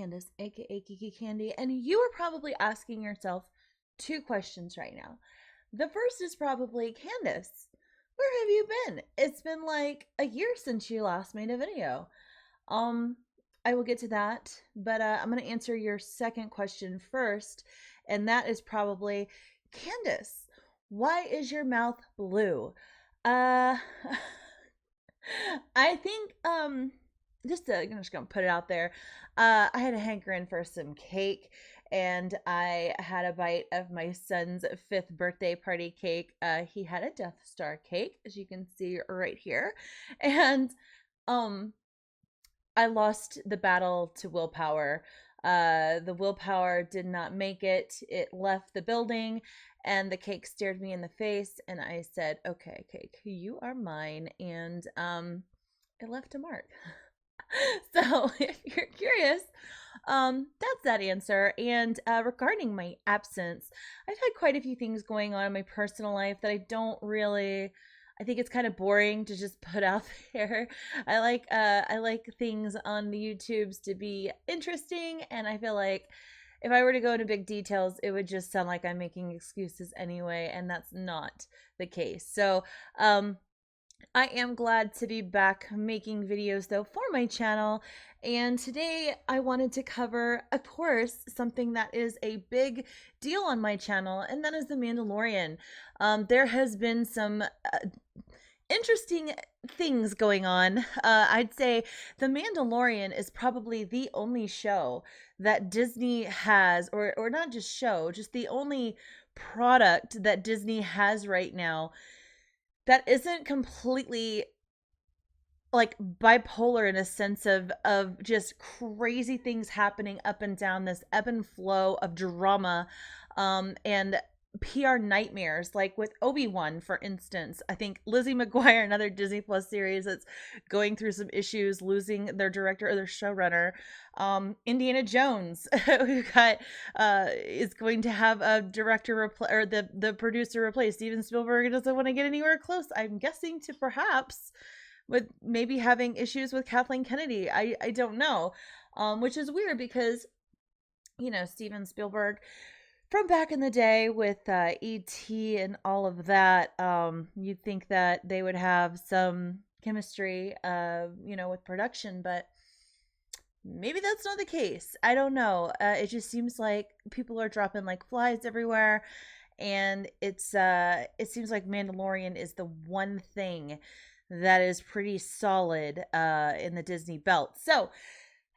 Candace, aka GeekyCandi, and you are probably asking yourself two questions right now. The first is probably, Candace, where have you been? It's been like a year since you last made a video. Um, I will get to that, but I'm going to answer your second question first, and that is probably, Candace, why is your mouth blue? Uh, I think I'm just gonna put it out there. I had a hankering for some cake, and I had a bite of my son's fifth birthday party cake. He had a Death Star cake, as you can see right here, and um, I lost the battle to willpower. The willpower did not make it. It left the building, and the cake stared me in the face, and I said, "Okay, cake, you are mine," and it left a mark. So, if you're curious, that's that answer. And regarding my absence, I've had quite a few things going on in my personal life that I don't really. I think it's kind of boring to just put out there. I like things on the YouTubes to be interesting, and I feel like if I were to go into big details, it would just sound like I'm making excuses anyway, and that's not the case. So, I am glad to be back making videos though for my channel, and today I wanted to cover, of course, something that is a big deal on my channel, and that is The Mandalorian. There has been some interesting things going on. I'd say The Mandalorian is probably the only show that Disney has, or not just show, just the only product that Disney has right now that isn't completely like bipolar in a sense of just crazy things happening up and down this ebb and flow of drama, and PR nightmares, like with Obi-Wan, for instance. I think Lizzie McGuire, another Disney Plus series that's going through some issues, losing their director or their showrunner. Indiana Jones, who got is going to have a director or the producer replaced. Steven Spielberg doesn't want to get anywhere close, I'm guessing, to perhaps with maybe having issues with Kathleen Kennedy. I don't know, which is weird because, you know, Steven Spielberg from back in the day with E.T. and all of that, you'd think that they would have some chemistry, you know, with production, but maybe that's not the case. I don't know. It just seems like people are dropping like flies everywhere, and it seems like Mandalorian is the one thing that is pretty solid in the Disney belt. So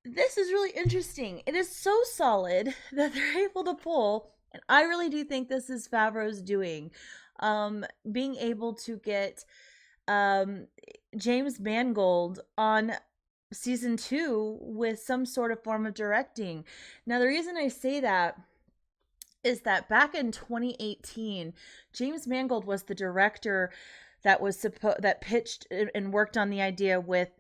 this is really interesting. It is so solid that they're able to pull, and I really do think this is Favreau's doing, being able to get James Mangold on season 2 with some sort of form of directing. Now, the reason I say that is that back in 2018, James Mangold was the director that was that pitched and worked on the idea with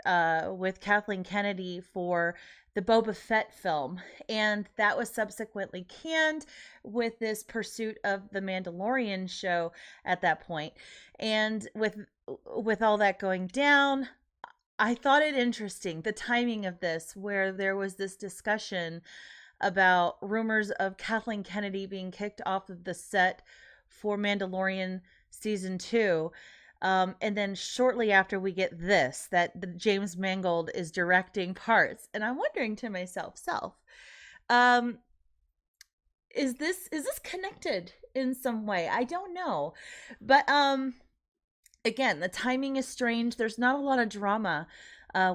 Kathleen Kennedy for the Boba Fett film, and that was subsequently canned with this pursuit of the Mandalorian show at that point. And with all that going down, I thought it interesting, the timing of this, where there was this discussion about rumors of Kathleen Kennedy being kicked off of the set for Mandalorian season 2. And then shortly after, we get this, that the James Mangold is directing parts. And I'm wondering to myself, is this connected in some way? I don't know. But again, the timing is strange. There's not a lot of drama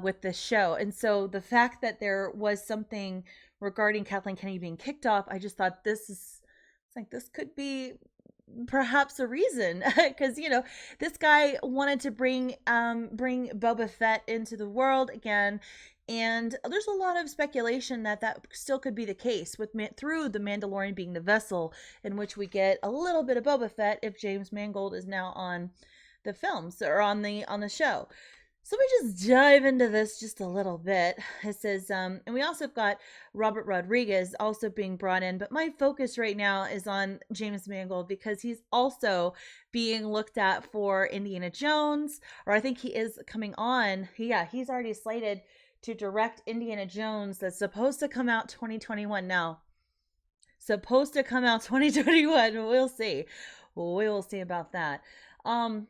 with this show. And so the fact that there was something regarding Kathleen Kennedy being kicked off, I just thought this could be perhaps a reason, because, you know, this guy wanted to bring Boba Fett into the world again, and there's a lot of speculation that still could be the case with through the Mandalorian being the vessel in which we get a little bit of Boba Fett if James Mangold is now on the films or on the show. So we just dive into this just a little bit. It says, and we also have got Robert Rodriguez also being brought in, but my focus right now is on James Mangold because he's also being looked at for Indiana Jones, or I think he is coming on. Yeah, he's already slated to direct Indiana Jones that's supposed to come out 2021 now. Supposed to come out 2021. We'll see. We will see about that. Um,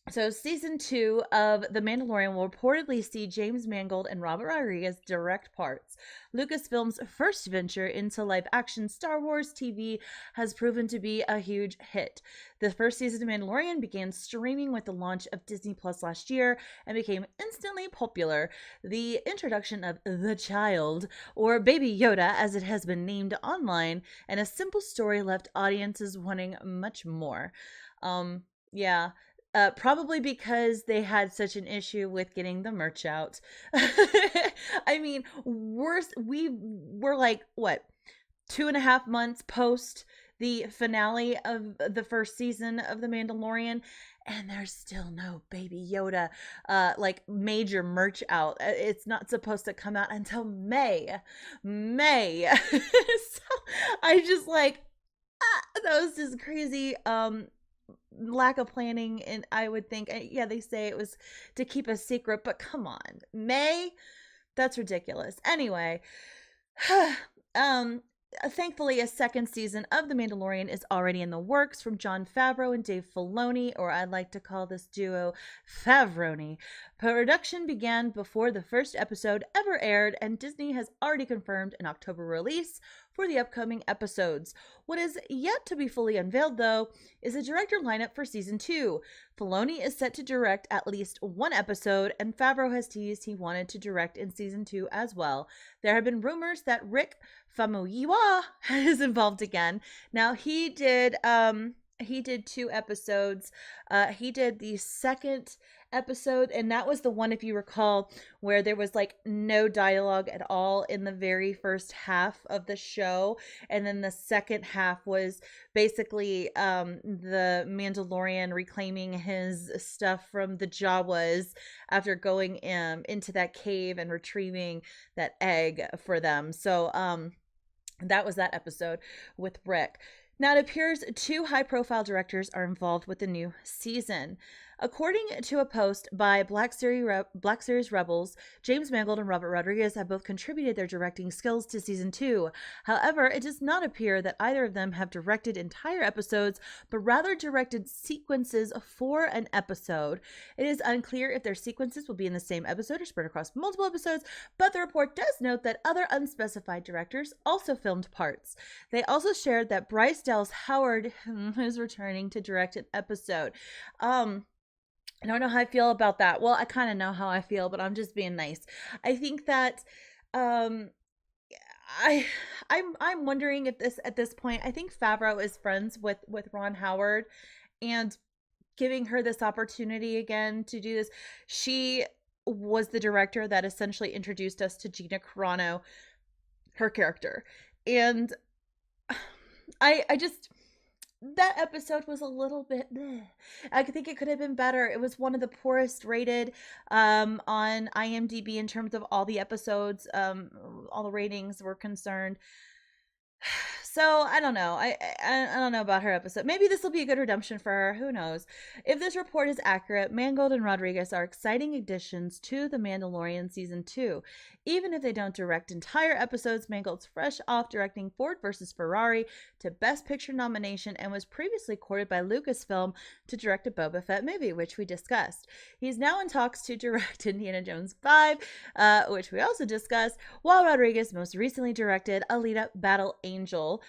so, season 2 of The Mandalorian will reportedly see James Mangold and Robert Rodriguez direct parts. Lucasfilm's first venture into live action Star Wars TV has proven to be a huge hit. The first season of Mandalorian began streaming with the launch of Disney Plus last year and became instantly popular. The introduction of the child, or Baby Yoda as it has been named online, and a simple story left audiences wanting much more. Yeah. Probably because they had such an issue with getting the merch out. I mean, we were like, what, 2.5 months post the finale of the first season of The Mandalorian, and there's still no Baby Yoda, like major merch out. It's not supposed to come out until May. So I just like, that was just crazy. Lack of planning, and I would think, yeah, they say it was to keep a secret, but come on, May, that's ridiculous. Anyway, thankfully, a second season of The Mandalorian is already in the works from Jon Favreau and Dave Filoni, or I'd like to call this duo Favroni. Production began before the first episode ever aired, and Disney has already confirmed an October release for the upcoming episodes. What is yet to be fully unveiled, though, is a director lineup for season 2. Filoni is set to direct at least one episode, and Favreau has teased he wanted to direct in season 2 as well. There have been rumors that Rick Famuyiwa is involved again. Now, he did 2 episodes. He did the second episode, and that was the one, if you recall, where there was like no dialogue at all in the very first half of the show, and then the second half was basically the Mandalorian reclaiming his stuff from the Jawas after going into that cave and retrieving that egg for them. So that was that episode with Rick. Now, it appears 2 high-profile directors are involved with the new season. According to a post by Black Series Rebels, James Mangold and Robert Rodriguez have both contributed their directing skills to season 2. However, it does not appear that either of them have directed entire episodes, but rather directed sequences for an episode. It is unclear if their sequences will be in the same episode or spread across multiple episodes, but the report does note that other unspecified directors also filmed parts. They also shared that Bryce Dallas Howard is returning to direct an episode. I don't know how I feel about that. Well, I kind of know how I feel, but I'm just being nice. I think that I'm wondering if at this point, I think Favreau is friends with Ron Howard, and giving her this opportunity again to do this. She was the director that essentially introduced us to Gina Carano, her character. And I just, that episode was a little bit bleh. I think it could have been better. It was one of the poorest rated on IMDb in terms of all the episodes. All the ratings were concerned. So I don't know. I don't know about her episode. Maybe this will be a good redemption for her. Who knows? If this report is accurate, Mangold and Rodriguez are exciting additions to The Mandalorian season 2. Even if they don't direct entire episodes, Mangold's fresh off directing Ford vs. Ferrari to Best Picture nomination and was previously courted by Lucasfilm to direct a Boba Fett movie, which we discussed. He's now in talks to direct Indiana Jones 5, which we also discussed, while Rodriguez most recently directed Alita Battle Angel.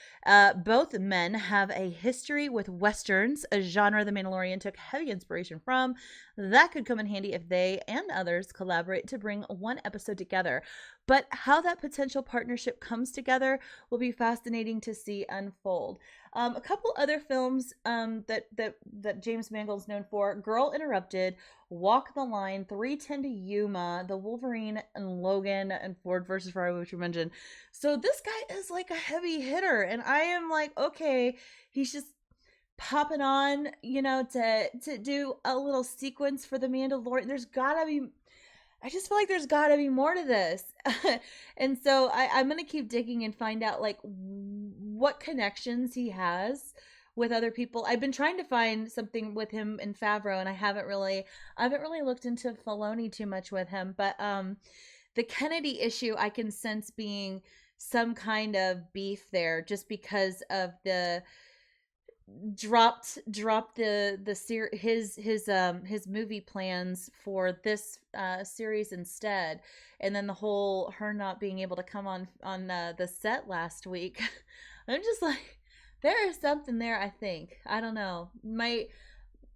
Both men have a history with westerns, a genre The Mandalorian took heavy inspiration from. That could come in handy if they and others collaborate to bring one episode together. But how that potential partnership comes together will be fascinating to see unfold. A couple other films that James Mangold's known for: Girl Interrupted, Walk the Line, 3:10 to Yuma, The Wolverine and Logan, and Ford versus Ferrari, which we mentioned. So this guy is like a heavy hitter, and I am like, okay, he's just popping on, to do a little sequence for The Mandalorian. I just feel like there's gotta be more to this. And so I'm gonna keep digging and find out like what connections he has with other people. I've been trying to find something with him in Favreau, and I haven't really looked into Filoni too much with him. But the Kennedy issue I can sense being some kind of beef there, just because of the dropped his movie plans for this series instead, and then the whole her not being able to come on the set last week. I'm just like, there is something there. I think, I don't know, my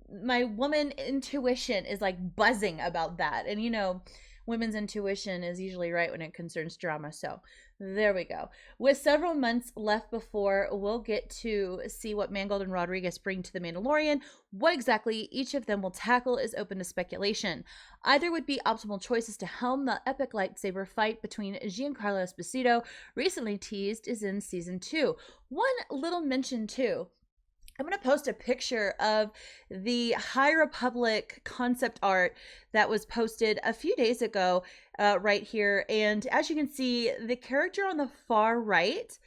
woman intuition is like buzzing about that, and women's intuition is usually right when it concerns drama. So there we go. With several months left before we'll get to see what Mangold and Rodriguez bring to The Mandalorian, what exactly each of them will tackle is open to speculation. Either would be optimal choices to helm the epic lightsaber fight between Giancarlo Esposito, recently teased, is in season 2. One little mention too, I'm going to post a picture of the High Republic concept art that was posted a few days ago right here. And as you can see, the character on the far right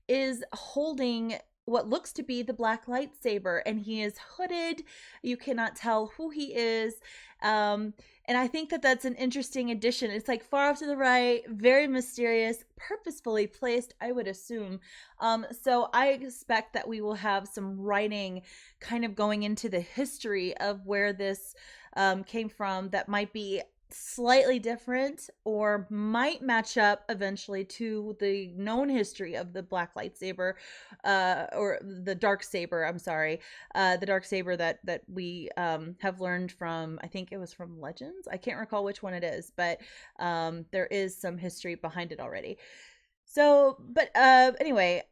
is holding what looks to be the black lightsaber, and he is hooded. You cannot tell who he is. And I think that that's an interesting addition. It's like far off to the right, very mysterious, purposefully placed, I would assume. So I expect that we will have some writing kind of going into the history of where this came from that might be slightly different or might match up eventually to the known history of the black lightsaber, or the dark saber, I'm sorry, the dark saber that we have learned from, I think it was from Legends, I can't recall which one it is, but there is some history behind it already. So but anyway,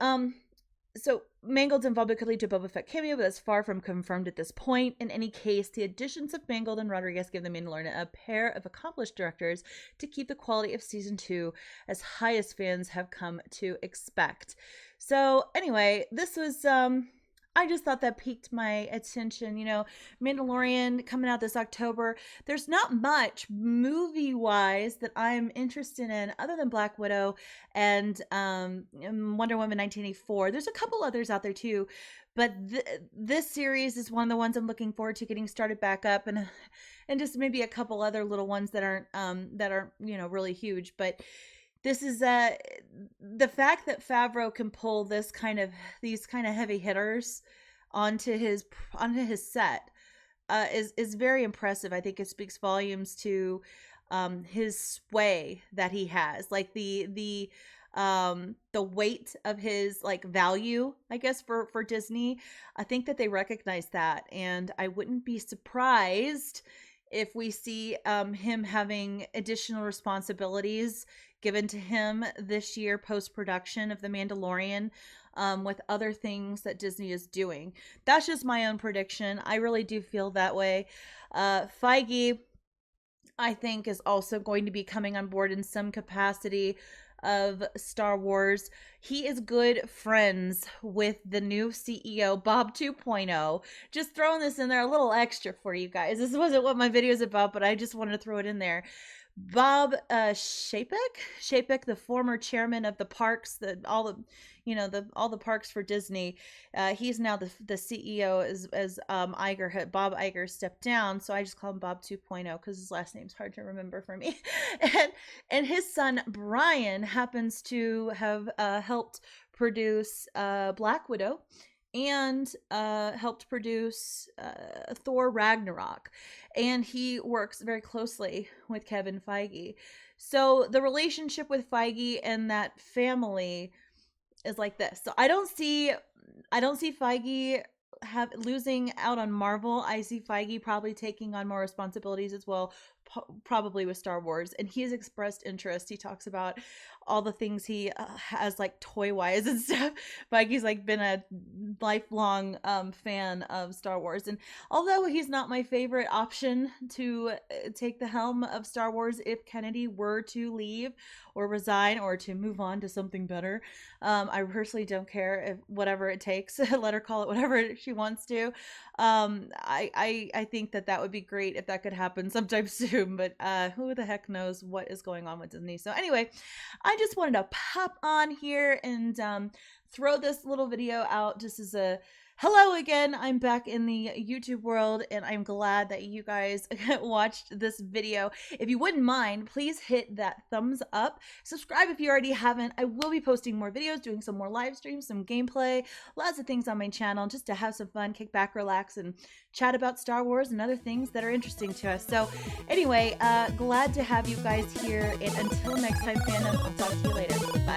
so Mangold's involvement could lead to a Boba Fett cameo, but that's far from confirmed at this point. In any case, the additions of Mangold and Rodriguez give The Mandalorian a pair of accomplished directors to keep the quality of season 2 as high as fans have come to expect. So anyway, this was I just thought that piqued my attention. Mandalorian coming out this October. There's not much movie-wise that I'm interested in other than Black Widow and Wonder Woman 1984. There's a couple others out there too, but this series is one of the ones I'm looking forward to getting started back up, and just maybe a couple other little ones that aren't really huge, but this is the fact that Favreau can pull these kind of heavy hitters onto his set is very impressive. I think it speaks volumes to his sway that he has, like the weight of his like value, I guess, for Disney. I think that they recognize that, and I wouldn't be surprised if we see him having additional responsibilities given to him this year post-production of The Mandalorian, with other things that Disney is doing. That's just my own prediction. I really do feel that way. Feige, I think, is also going to be coming on board in some capacity of Star Wars. He is good friends with the new CEO, Bob 2.0. Just throwing this in there, a little extra for you guys. This wasn't what my video is about, but I just wanted to throw it in there. Bob Chapek, the former chairman of the parks, all the parks for Disney, he's now the CEO as Bob Iger stepped down, so I just call him Bob 2.0 because his last name's hard to remember for me. and his son Brian happens to have helped produce Black Widow and helped produce Thor Ragnarok, and he works very closely with Kevin Feige. So the relationship with Feige and that family is like this. So I don't see Feige losing out on Marvel. I see Feige probably taking on more responsibilities as well, probably with Star Wars, and he has expressed interest. He talks about all the things he has, like toy wise and stuff. Feige's like been a lifelong fan of Star Wars, and although he's not my favorite option to take the helm of Star Wars if Kennedy were to leave or resign or to move on to something better, I personally don't care, if whatever it takes. Let her call it whatever she wants to. I think that would be great if that could happen sometime soon, but who the heck knows what is going on with Disney. So anyway, I just wanted to pop on here and throw this little video out just as a Hello again. I'm back in the YouTube world and I'm glad that you guys watched this video. If you wouldn't mind, please hit that thumbs up. Subscribe if you already haven't. I will be posting more videos, doing some more live streams, some gameplay, lots of things on my channel just to have some fun, kick back, relax, and chat about Star Wars and other things that are interesting to us. So anyway, glad to have you guys here. And until next time, fandom, I'll talk to you later. Bye.